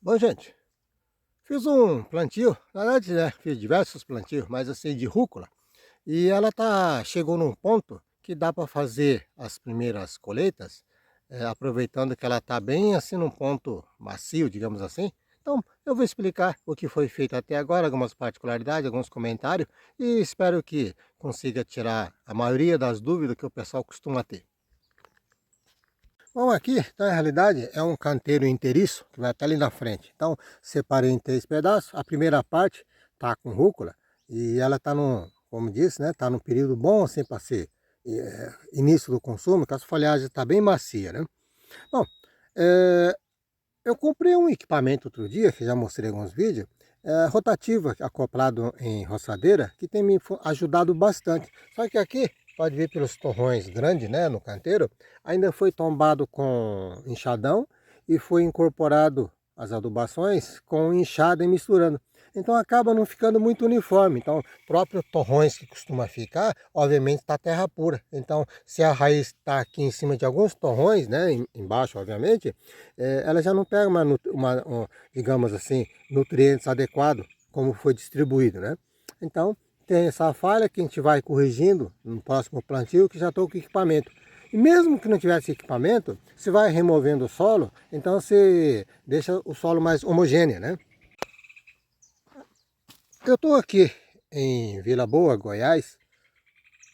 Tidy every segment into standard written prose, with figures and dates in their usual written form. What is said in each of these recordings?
Bom, gente, fiz um plantio, na verdade, né, fiz diversos plantios, mas assim, de rúcula. E ela chegou num ponto que dá para fazer as primeiras colheitas, aproveitando que ela está bem assim num ponto macio, digamos assim. Então, eu vou explicar o que foi feito até agora, algumas particularidades, alguns comentários, e espero que consiga tirar a maioria das dúvidas que o pessoal costuma ter. Bom, aqui, na realidade, é um canteiro inteiriço que vai até ali na frente. Então, separei em 3 pedaços. A primeira parte está com rúcula e ela está no, como disse, né? Está num período bom assim para ser início do consumo, que as folhagens está bem macia, né? Bom, eh, eu comprei um equipamento outro dia, que já mostrei em alguns vídeos, rotativo acoplado em roçadeira, que tem me ajudado bastante. Só que aqui, pode ver pelos torrões grandes, né, no canteiro, ainda foi tombado com enxadão e foi incorporado as adubações com enxada e misturando. Então acaba não ficando muito uniforme. Então, próprio torrões que costuma ficar, obviamente está terra pura. Então, se a raiz está aqui em cima de alguns torrões, né, embaixo, obviamente, ela já não pega digamos assim, nutrientes adequados, como foi distribuído, né? Então, tem essa falha que a gente vai corrigindo no próximo plantio, que já estou com equipamento. E mesmo que não tivesse equipamento, você vai removendo o solo, então você deixa o solo mais homogêneo, né? Eu estou aqui em Vila Boa, Goiás.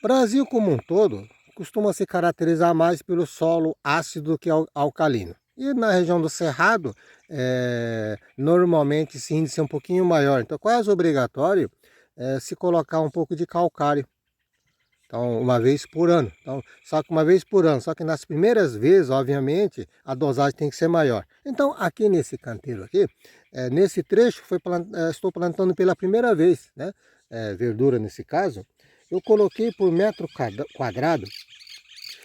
Brasil como um todo costuma se caracterizar mais pelo solo ácido do que alcalino. E na região do Cerrado, normalmente esse índice é um pouquinho maior. Então, quase obrigatório se colocar um pouco de calcário. Então, uma vez por ano. Então, só que uma vez por ano. Só que nas primeiras vezes, obviamente, a dosagem tem que ser maior. Então, aqui nesse canteiro aqui, nesse trecho, estou plantando pela primeira vez, né? Verdura nesse caso. Eu coloquei por metro quadrado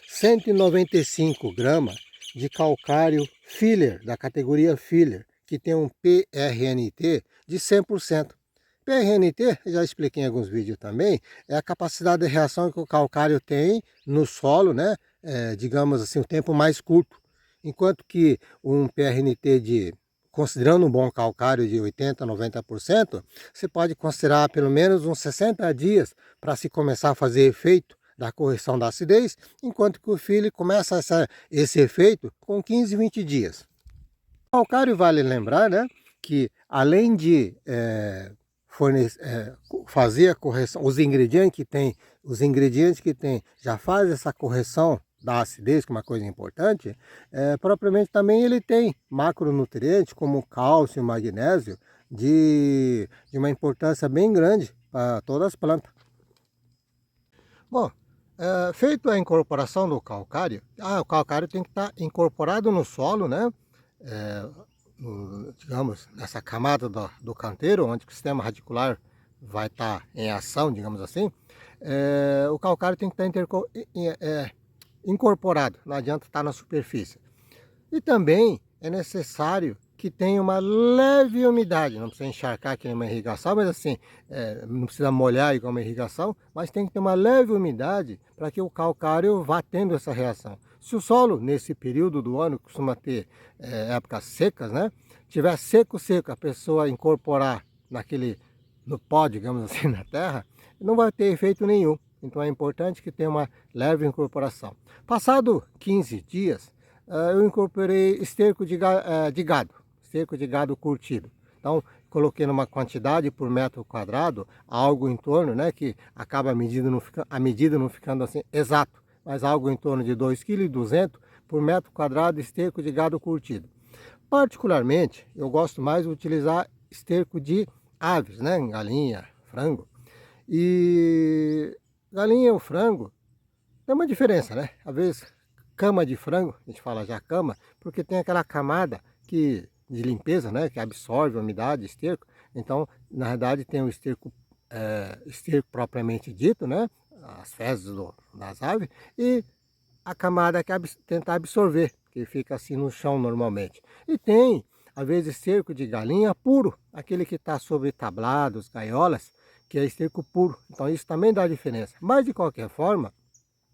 195 gramas de calcário filler, da categoria filler, que tem um PRNT de 100%. PRNT, já expliquei em alguns vídeos também, é a capacidade de reação que o calcário tem no solo, né? Digamos assim, o tempo mais curto. Enquanto que um PRNT considerando um bom calcário de 80%, 90%, você pode considerar pelo menos uns 60 dias para se começar a fazer efeito da correção da acidez, enquanto que o filler começa esse efeito com 15, 20 dias. O calcário, vale lembrar, né, que além de fazer a correção, os ingredientes que tem já faz essa correção da acidez, que é uma coisa importante, propriamente também ele tem macronutrientes como cálcio e magnésio de uma importância bem grande para todas as plantas. Bom, feito a incorporação do calcário, o calcário tem que estar incorporado no solo, né? Digamos, nessa camada do canteiro, onde o sistema radicular vai estar em ação, digamos assim, o calcário tem que estar incorporado, não adianta estar na superfície. E também é necessário que tenha uma leve umidade, não precisa encharcar que nem uma irrigação, mas assim, não precisa molhar igual uma irrigação, mas tem que ter uma leve umidade para que o calcário vá tendo essa reação. Se o solo, nesse período do ano, costuma ter épocas secas, né? Tiver seco, a pessoa incorporar no pó, digamos assim, na terra, não vai ter efeito nenhum. Então é importante que tenha uma leve incorporação. Passado 15 dias, eu incorporei esterco de gado, esterco de gado curtido. Então, coloquei numa quantidade por metro quadrado, algo em torno, né, que acaba a medida não ficando assim exato, mas algo em torno de 2,2 kg por metro quadrado de esterco de gado curtido. Particularmente, eu gosto mais de utilizar esterco de aves, né, galinha, frango. E galinha ou frango, tem uma diferença, né? Às vezes, cama de frango, a gente fala já cama, porque tem aquela camada de limpeza, né? Que absorve a umidade, esterco. Então, na verdade, tem o esterco, esterco propriamente dito, né? As fezes das aves, e a camada que tenta absorver, que fica assim no chão normalmente. E tem, às vezes, esterco de galinha puro, aquele que está sobre tablados, gaiolas, que é esterco puro. Então, isso também dá diferença. Mas, de qualquer forma,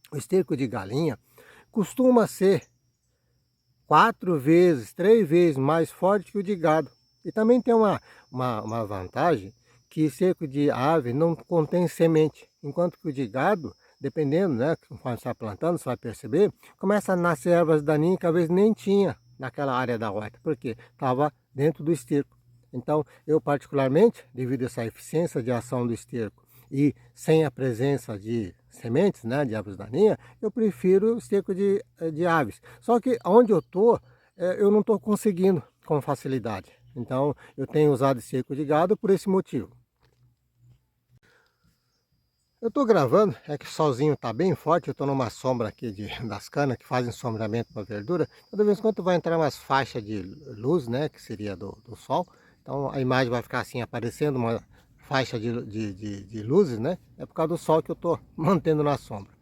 o esterco de galinha costuma ser 4 vezes, 3 vezes mais forte que o de gado. E também tem uma vantagem que cerco de ave não contém semente, enquanto que o de gado, dependendo, né, conforme você está plantando, você vai perceber, começa a nascer ervas daninhas que às vezes nem tinha naquela área da horta, porque estava dentro do esterco. Então, eu particularmente, devido a essa eficiência de ação do esterco e sem a presença de sementes, né, de ervas daninhas, eu prefiro o esterco de aves. Só que onde eu estou, eu não estou conseguindo com facilidade. Então, eu tenho usado esterco de gado por esse motivo. Eu estou gravando, é que o solzinho está bem forte, eu estou numa sombra aqui das canas que fazem sombreamento para verdura. Toda vez em quando vai entrar umas faixas de luz, né, que seria do sol. Então a imagem vai ficar assim, aparecendo uma faixa de luzes, né? É por causa do sol que eu estou mantendo na sombra.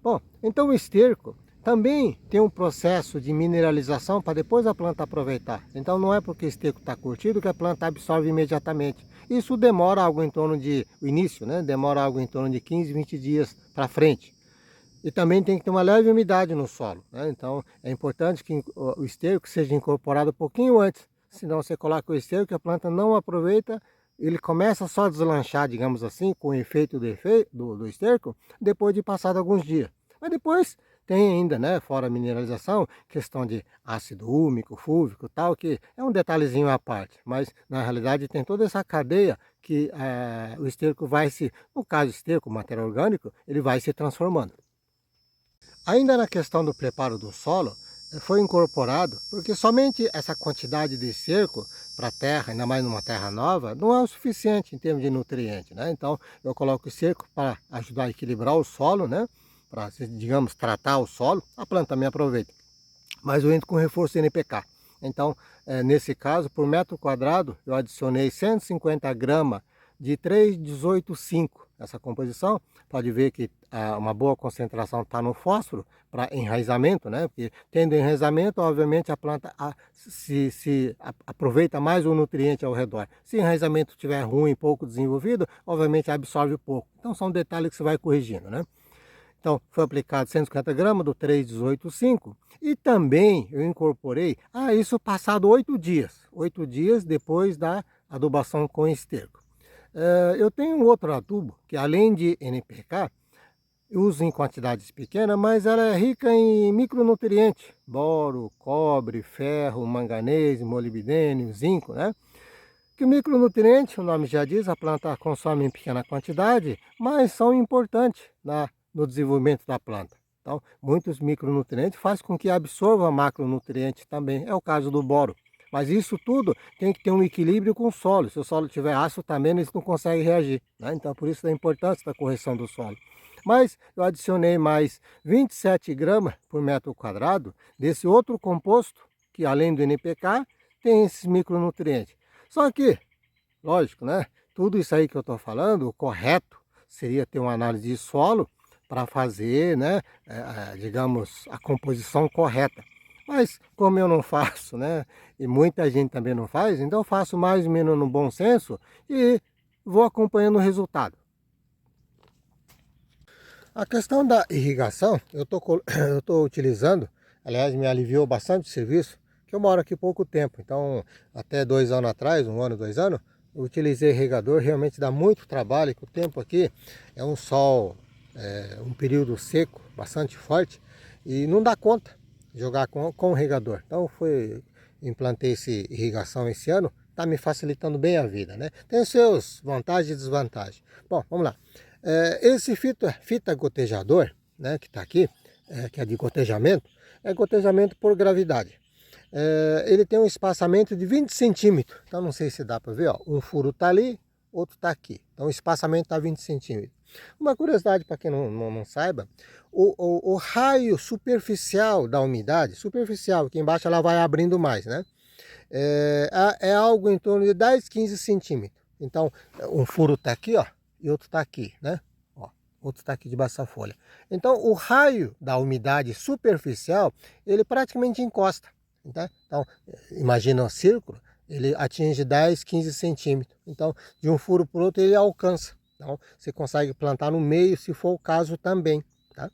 Bom, então o esterco também tem um processo de mineralização para depois a planta aproveitar. Então não é porque o esterco está curtido que a planta absorve imediatamente. Isso demora algo em torno de, o início, né? Demora algo em torno de 15, 20 dias para frente. E também tem que ter uma leve umidade no solo, né? Então é importante que o esterco seja incorporado um pouquinho antes. Senão você coloca o esterco e a planta não aproveita, ele começa só a deslanchar, digamos assim, com o efeito do esterco, depois de passado alguns dias. Mas depois tem ainda, né, fora a mineralização, questão de ácido úmico, fúlvico, tal, que é um detalhezinho à parte. Mas na realidade tem toda essa cadeia que o esterco vai se, no caso esterco, matéria orgânico, ele vai se transformando. Ainda na questão do preparo do solo, foi incorporado, porque somente essa quantidade de esterco para a terra, ainda mais numa terra nova, não é o suficiente em termos de nutriente, né? Então eu coloco esterco para ajudar a equilibrar o solo, né? Para, digamos, tratar o solo, a planta também aproveita. Mas eu entro com reforço NPK. Então, nesse caso, por metro quadrado, eu adicionei 150 gramas de 3,18,5. Essa composição, pode ver que uma boa concentração está no fósforo para enraizamento, né? Porque tendo enraizamento, obviamente a planta aproveita mais o nutriente ao redor. Se o enraizamento estiver ruim, pouco desenvolvido, obviamente absorve pouco. Então são detalhes que você vai corrigindo, né? Então, foi aplicado 150 gramas do 3,18,5 e também eu incorporei, isso passado 8 dias depois da adubação com esterco. Eu tenho um outro adubo que além de NPK, eu uso em quantidades pequenas, mas ela é rica em micronutrientes, boro, cobre, ferro, manganês, molibdênio, zinco, né? Que o micronutriente, o nome já diz, a planta consome em pequena quantidade, mas são importantes no desenvolvimento da planta. Então, muitos micronutrientes fazem com que absorva macronutrientes também. É o caso do boro. Mas isso tudo tem que ter um equilíbrio com o solo. Se o solo tiver ácido também, eles não conseguem reagir, né? Então, por isso a importância da correção do solo. Mas eu adicionei mais 27 gramas por metro quadrado desse outro composto, que além do NPK, tem esses micronutrientes. Só que, lógico, né? Tudo isso aí que eu estou falando, o correto seria ter uma análise de solo para fazer, né? Digamos, a composição correta. Mas como eu não faço, né? E muita gente também não faz, então eu faço mais ou menos no bom senso e vou acompanhando o resultado. A questão da irrigação, eu estou utilizando, aliás, me aliviou bastante o serviço, que eu moro aqui há pouco tempo. Então, até 2 anos atrás, 1 ano, 2 anos, eu utilizei irrigador, realmente dá muito trabalho, que o tempo aqui é um sol, um período seco, bastante forte, e não dá conta de jogar com o irrigador. Então, implantei essa irrigação esse ano, está me facilitando bem a vida, né? Tem seus vantagens e desvantagens. Bom, vamos lá. Esse fita gotejador, né, que está aqui, que é de gotejamento, é gotejamento por gravidade. Ele tem um espaçamento de 20 centímetros, então não sei se dá para ver, ó, um furo está ali, outro está aqui, então o espaçamento está 20 centímetros. Uma curiosidade para quem não saiba, o raio superficial da umidade, superficial, aqui embaixo ela vai abrindo mais, né? É algo em torno de 10, 15 centímetros. Então, um furo está aqui, ó, e outro está aqui, né? Ó, outro está aqui debaixo da folha. Então, o raio da umidade superficial, ele praticamente encosta. Tá? Então, imagina um círculo, ele atinge 10, 15 centímetros. Então, de um furo para o outro, ele alcança. Então, você consegue plantar no meio, se for o caso também. Tá?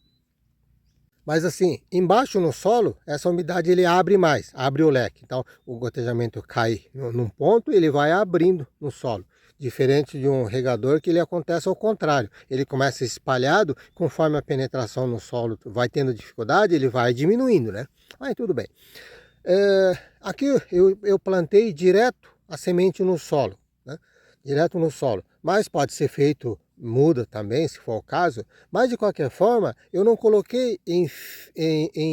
Mas assim, embaixo no solo, essa umidade ele abre mais, abre o leque. Então, o gotejamento cai num ponto e ele vai abrindo no solo. Diferente de um regador que ele acontece ao contrário. Ele começa espalhado, conforme a penetração no solo vai tendo dificuldade, ele vai diminuindo, né? Aí tudo bem. Aqui eu plantei direto a semente no solo, né? Direto no solo. Mas pode ser feito muda também, se for o caso, mas de qualquer forma, eu não coloquei em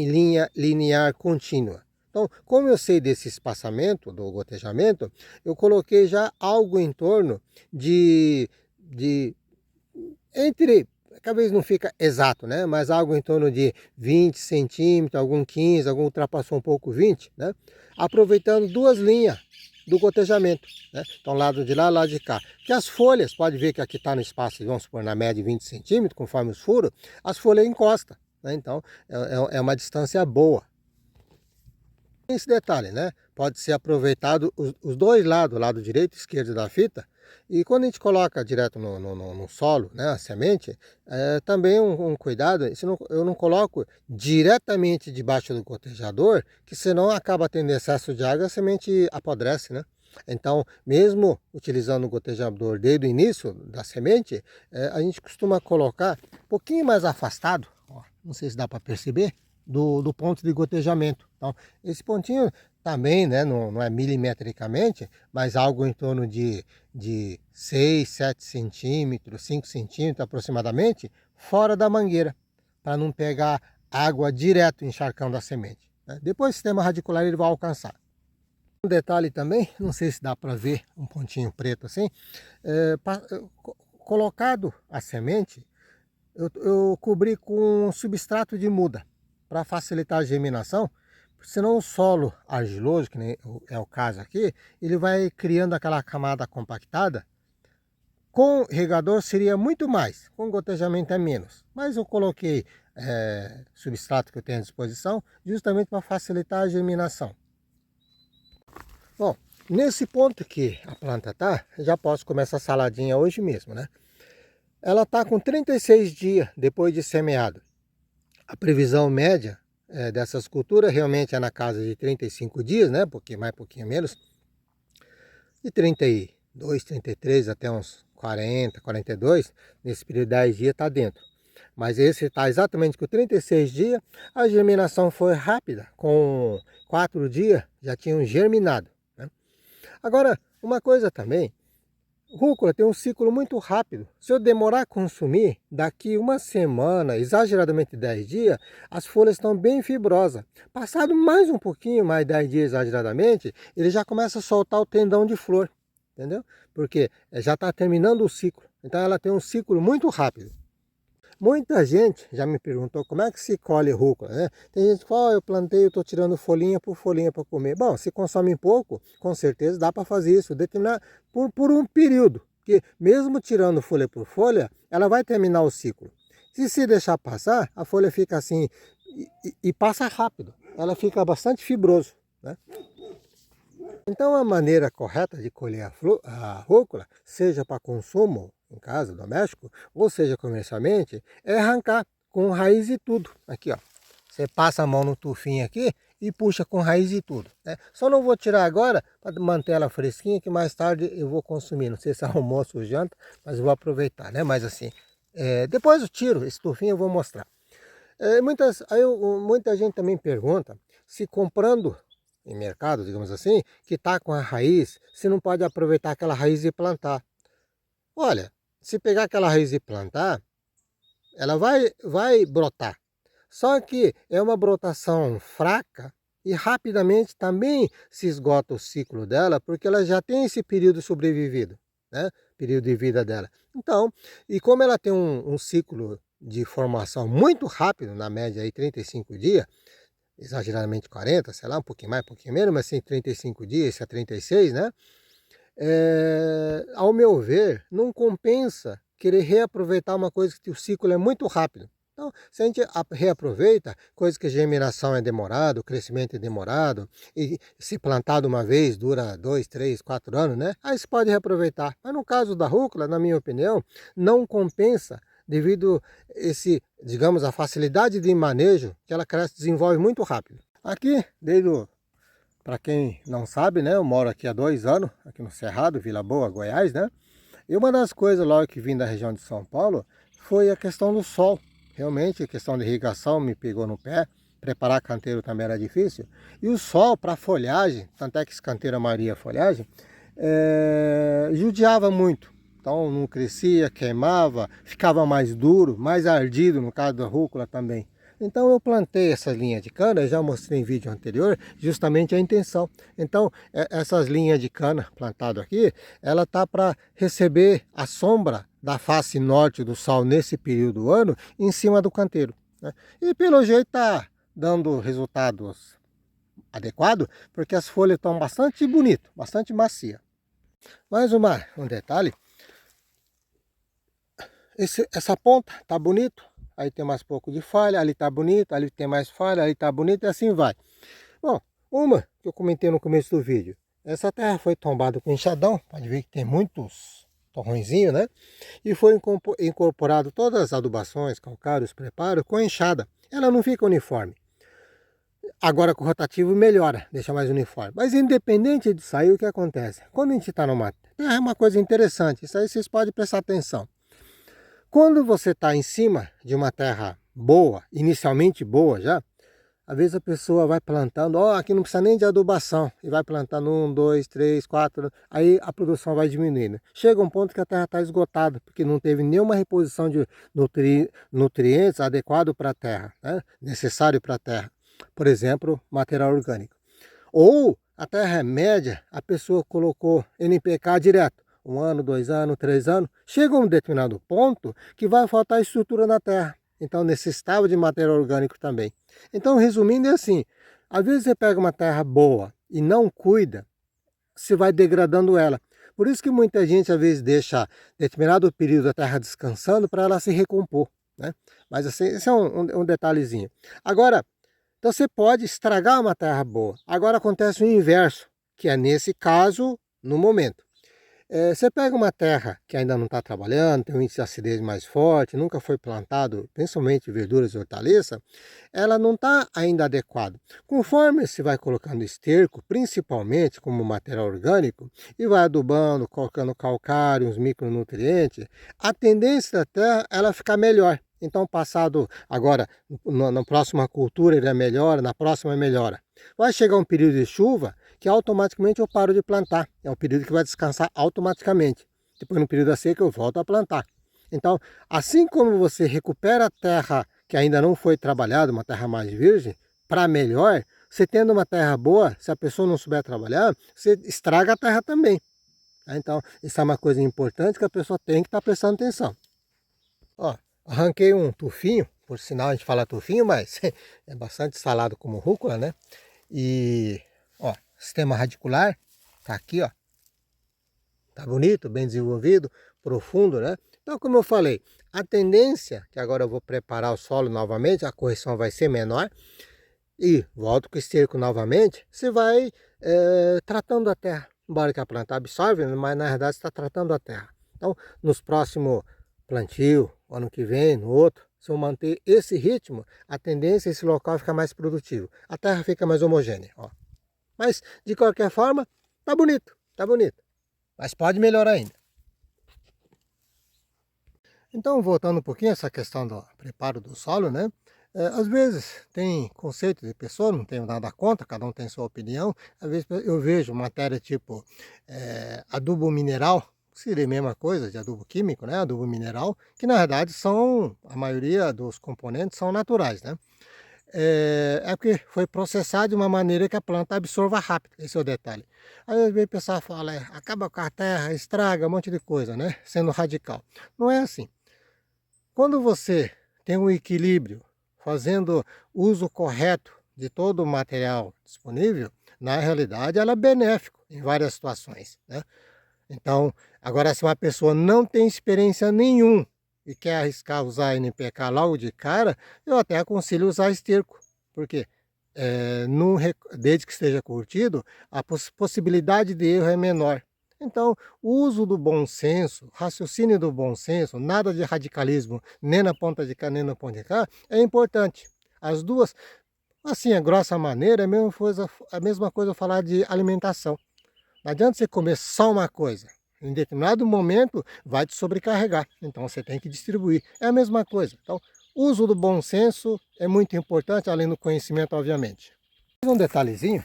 linha linear contínua. Então, como eu sei desse espaçamento, do gotejamento, eu coloquei já algo em torno de entre, talvez não fica exato, né? Mas algo em torno de 20 centímetros, algum 15, algum ultrapassou um pouco 20, né? Aproveitando duas linhas do gotejamento, né? Então, lado de lá, lado de cá. Que as folhas, pode ver que aqui está no espaço, vamos supor, na média de 20 centímetros, conforme os furos, as folhas encostam, né? Então, é uma distância boa. Esse detalhe, né? Pode ser aproveitado os dois lados, o lado direito e esquerdo da fita. E quando a gente coloca direto no solo, né, a semente, também um cuidado, eu não coloco diretamente debaixo do gotejador, que senão acaba tendo excesso de água e a semente apodrece, né? Então, mesmo utilizando o gotejador desde o início da semente, a gente costuma colocar um pouquinho mais afastado, ó, não sei se dá para perceber, do ponto de gotejamento. Então, esse pontinho também, né, não é milimetricamente, mas algo em torno de 6, 7 centímetros, 5 centímetros aproximadamente, fora da mangueira, para não pegar água direto encharcando a semente, né? Depois o sistema radicular ele vai alcançar. Um detalhe também, não sei se dá para ver um pontinho preto assim, colocado a semente, eu cobri com um substrato de muda, para facilitar a germinação, senão o solo argiloso, que nem é o caso aqui, ele vai criando aquela camada compactada. Com regador seria muito mais, com gotejamento é menos. Mas eu coloquei substrato que eu tenho à disposição, justamente para facilitar a germinação. Bom, nesse ponto que a planta está, já posso começar a saladinha hoje mesmo, né? Ela está com 36 dias depois de semeado. A previsão média dessas culturas realmente é na casa de 35 dias, né? Pouquinho mais, pouquinho menos. De 32, 33 até uns 40, 42, nesse período de 10 dias está dentro. Mas esse está exatamente com 36 dias. A germinação foi rápida, com 4 dias já tinham germinado, né? Agora, uma coisa também, rúcula tem um ciclo muito rápido. Se eu demorar a consumir, daqui uma semana, exageradamente 10 dias, as folhas estão bem fibrosas. Passado mais um pouquinho, mais 10 dias exageradamente, ele já começa a soltar o tendão de flor, entendeu? Porque já está terminando o ciclo. Então ela tem um ciclo muito rápido. Muita gente já me perguntou como é que se colhe rúcula, né? Tem gente que fala, eu plantei, eu estou tirando folhinha por folhinha para comer. Bom, se consome pouco, com certeza dá para fazer isso, determinar por um período, que mesmo tirando folha por folha, ela vai terminar o ciclo. Se deixar passar, a folha fica assim e passa rápido, ela fica bastante fibroso, né? Então a maneira correta de colher a rúcula, seja para consumo em casa, doméstico, ou seja comercialmente, é arrancar com raiz e tudo. Aqui, ó. Você passa a mão no tufinho aqui e puxa com raiz e tudo, né? Só não vou tirar agora para manter ela fresquinha, que mais tarde eu vou consumir. Não sei se é almoço ou janta, mas eu vou aproveitar, né? Mas assim, depois eu tiro esse tufinho, eu vou mostrar. Muita gente também pergunta se comprando em mercado, digamos assim, que está com a raiz, se não pode aproveitar aquela raiz e plantar. Olha, se pegar aquela raiz e plantar, ela vai brotar. Só que é uma brotação fraca e rapidamente também se esgota o ciclo dela, porque ela já tem esse período sobrevivido, né? Período de vida dela. Então, e como ela tem um ciclo de formação muito rápido, na média aí 35 dias, exageradamente 40, sei lá, um pouquinho mais, um pouquinho menos, mas assim 35 dias, esse é 36, né? Ao meu ver, não compensa querer reaproveitar uma coisa que o ciclo é muito rápido. Então, se a gente reaproveita, coisa que a germinação é demorada, o crescimento é demorado, e se plantado uma vez dura 2, 3, 4 anos, né? Aí você pode reaproveitar. Mas no caso da rúcula, na minha opinião, não compensa devido esse, digamos, a facilidade de manejo que ela cresce, desenvolve muito rápido. Aqui, para quem não sabe, né, eu moro aqui há 2 anos, aqui no Cerrado, Vila Boa, Goiás, né? E uma das coisas logo que vim da região de São Paulo foi a questão do sol. Realmente a questão de irrigação me pegou no pé, preparar canteiro também era difícil. E o sol para folhagem, tanto é que esse canteiro a maioria é folhagem, judiava muito. Então não crescia, queimava, ficava mais duro, mais ardido no caso da rúcula também. Então eu plantei essas linhas de cana, eu já mostrei em vídeo anterior, justamente a intenção. Então essas linhas de cana plantado aqui, ela tá para receber a sombra da face norte do sol nesse período do ano em cima do canteiro, né? E pelo jeito tá dando resultados adequados, porque as folhas estão bastante bonitas, bastante macia. Mais um detalhe, essa ponta tá bonito, aí tem mais pouco de falha, ali tá bonito, ali tem mais falha, ali tá bonito e assim vai. Bom, uma que eu comentei no começo do vídeo, essa terra foi tombada com enxadão, pode ver que tem muitos torrõezinhos, né? E foi incorporado todas as adubações, calcários, preparos com enxada. Ela não fica uniforme. Agora com o rotativo melhora, deixa mais uniforme. Mas independente disso aí, o que acontece? Quando a gente está numa terra, é uma coisa interessante, isso aí vocês podem prestar atenção. Quando você está em cima de uma terra boa, inicialmente boa já, às vezes a pessoa vai plantando, ó, aqui não precisa nem de adubação, e vai plantando 1, 2, 3, 4, aí a produção vai diminuindo. Chega um ponto que a terra está esgotada, porque não teve nenhuma reposição de nutrientes adequado para a terra, né? Necessário para a terra. Por exemplo, material orgânico. Ou a terra é média, a pessoa colocou NPK direto. 1 ano, 2 anos, 3 anos. Chega um determinado ponto que vai faltar estrutura na terra. Então necessitava de material orgânico também. Então resumindo é assim, às vezes você pega uma terra boa e não cuida, você vai degradando ela. Por isso que muita gente às vezes deixa determinado período da terra descansando para ela se recompor, né? Mas assim, esse é um detalhezinho. Agora, então você pode estragar uma terra boa. Agora acontece o inverso, que é nesse caso, no momento. Você pega uma terra que ainda não está trabalhando, tem um índice de acidez mais forte, nunca foi plantado, principalmente verduras e hortaliças, ela não está ainda adequada. Conforme você vai colocando esterco, principalmente como material orgânico, e vai adubando, colocando calcário, uns micronutrientes, a tendência da terra é ela ficar melhor. Então, passado agora, na próxima cultura ele melhora, na próxima melhora. Vai chegar um período de chuva que automaticamente eu paro de plantar. É um período que vai descansar automaticamente. Depois no período da seca eu volto a plantar. Então, assim como você recupera a terra que ainda não foi trabalhada, uma terra mais virgem, para melhor, você tendo uma terra boa, se a pessoa não souber trabalhar, você estraga a terra também. Então, isso é uma coisa importante que a pessoa tem que estar prestando atenção. Ó, arranquei um tufinho, por sinal a gente fala tufinho, mas é bastante salado como rúcula, né? E, ó, sistema radicular, tá aqui, ó. Tá bonito, bem desenvolvido, profundo, né? Então, como eu falei, a tendência, que agora eu vou preparar o solo novamente, a correção vai ser menor, e volto com o esterco novamente, você vai tratando a terra. Embora que a planta absorve, mas na verdade você está tratando a terra. Então, nos próximos plantio, ano que vem, no outro, se eu manter esse ritmo, a tendência é esse local ficar mais produtivo. A terra fica mais homogênea, ó. Mas, de qualquer forma, tá bonito, tá bonito. Mas pode melhorar ainda. Então, voltando um pouquinho a essa questão do preparo do solo, né? Às vezes tem conceito de pessoa, não tenho nada contra, cada um tem sua opinião. Às vezes eu vejo matéria tipo adubo mineral, seria a mesma coisa de adubo químico, né? Adubo mineral, que na verdade são, a maioria dos componentes são naturais, né? Porque foi processado de uma maneira que a planta absorva rápido, esse é o detalhe. Aí às vezes o pessoal fala, acaba com a terra, estraga um monte de coisa, né? Sendo radical. Não é assim. Quando você tem um equilíbrio, fazendo uso correto de todo o material disponível, na realidade ela é benéfico em várias situações, né? Então, agora se uma pessoa não tem experiência nenhuma e quer arriscar usar NPK logo de cara, eu até aconselho usar esterco, porque desde que esteja curtido, a possibilidade de erro é menor. Então, o uso do bom senso, raciocínio do bom senso, nada de radicalismo, nem na ponta de cá, nem na ponta de cá, é importante. As duas, assim, a grossa maneira, a mesma coisa falar de alimentação. Não adianta você comer só uma coisa. Em determinado momento vai te sobrecarregar. Então você tem que distribuir. É a mesma coisa. Então, o uso do bom senso é muito importante, além do conhecimento, obviamente. Um detalhezinho.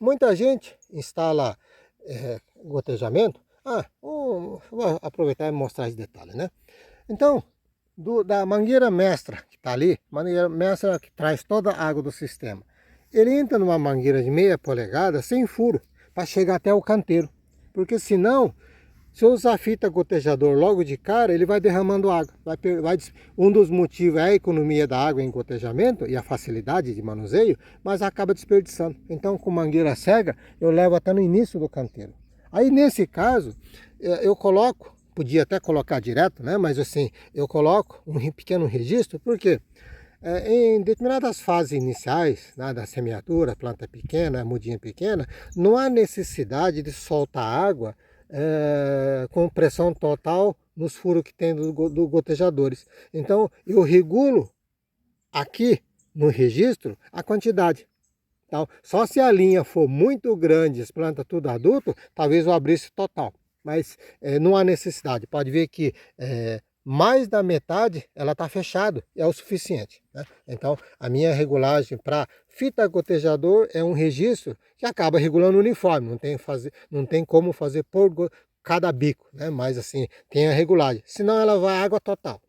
Muita gente instala gotejamento. Vou aproveitar e mostrar esse detalhe, né? Então, da mangueira mestra que está ali, mangueira mestra que traz toda a água do sistema, ele entra numa mangueira de meia polegada sem furo, para chegar até o canteiro. Porque senão, se eu usar fita gotejador logo de cara, ele vai derramando água. Um dos motivos é a economia da água em gotejamento e a facilidade de manuseio, mas acaba desperdiçando. Então, com mangueira cega, eu levo até no início do canteiro. Aí, nesse caso, eu coloco, podia até colocar direto, né? Mas assim, eu coloco um pequeno registro, porque em determinadas fases iniciais, né, da semeadura, planta pequena, mudinha pequena, não há necessidade de soltar água com pressão total nos furos que tem do gotejadores. Então, eu regulo aqui no registro a quantidade. Então, só se a linha for muito grande, as plantas tudo adulto, talvez eu abrisse total. Mas não há necessidade. Pode ver que mais da metade ela está fechado, é o suficiente, né? Então, a minha regulagem para fita gotejador é um registro que acaba regulando o uniforme, não tem como fazer por cada bico, né? Mas assim, tem a regulagem, senão ela vai água total.